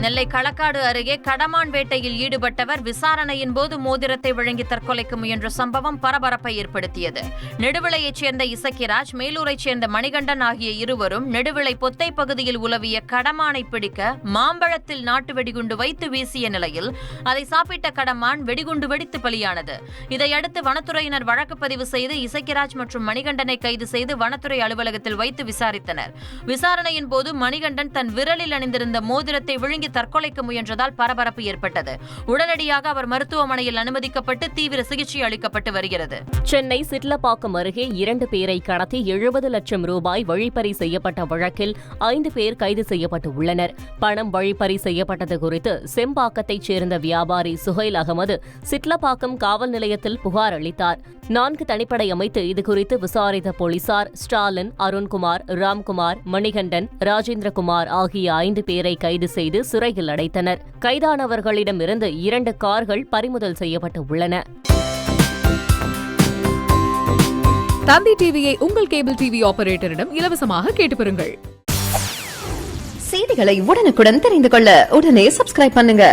நெல்லை களக்காடு அருகே கடமான் வேட்டையில் ஈடுபட்டவர் விசாரணையின் போது மோதிரத்தை வழங்கி தற்கொலைக்கு முயன்ற சம்பவம் பரபரப்பை ஏற்படுத்தியது. நெடுவிளையைச் சேர்ந்த இசக்கிராஜ், மேலூரைச் சேர்ந்த மணிகண்டன் ஆகிய இருவரும் நெடுவிளை பொத்தை பகுதியில் உலவிய கடமானை பிடிக்க மாம்பழத்தில் நாட்டு வெடிகுண்டு வைத்து வீசிய நிலையில் அதை சாப்பிட்ட கடமான் வெடிகுண்டு வெடித்து பலியானது. இதையடுத்து வனத்துறையினர் வழக்கு பதிவு செய்து இசக்கிராஜ் மற்றும் மணிகண்டனை கைது செய்து வனத்துறை அலுவலகத்தில் வைத்து விசாரித்தனர். விசாரணையின் போது மணிகண்டன் தன் விரலில் அணிந்திருந்த மோதிரத்தை விழுங்கி தற்கொலைக்கு முயன்றதால் பரபரப்பு ஏற்பட்டது. உடனடியாக அவர் மருத்துவமனையில் அனுமதிக்கப்பட்டு தீவிர சிகிச்சை அளிக்கப்பட்டு வருகிறது. சென்னை சிட்லப்பாக்கம் அருகே 2 பேரை கடத்தி 70 லட்சம் ரூபாய் வழிப்பறி செய்யப்பட்ட வழக்கில் 5 பேர் கைது செய்யப்பட்டு உள்ளனர். பணம் வழிப்பறி செய்யப்பட்டது குறித்து செம்பாக்கத்தைச் சேர்ந்த வியாபாரி சுஹைல் அகமது சிட்லப்பாக்கம் காவல் நிலையத்தில் புகார் அளித்தார். 4 தனிப்படை அமைத்து இதுகுறித்து விசாரித்த போலீசார் ஸ்டாலின், அருண்குமார், ராம்குமார், மணிகண்டன், ராஜேந்திரகுமார் ஆகிய 5 பேரை கைது செய்து சிறையில் அடைத்தனர். கைதானவர்களிடமிருந்து 2 கார்கள் பறிமுதல் செய்யப்பட்டு உள்ளன. தந்தி டிவியை உங்கள் கேபிள் டிவி ஆபரேட்டரிடம் இலவசமாக கேட்டு பெறுங்கள். செய்திகளை உடனுக்குடன் தெரிந்து கொள்ள உடனே சப்ஸ்கிரைப் பண்ணுங்க.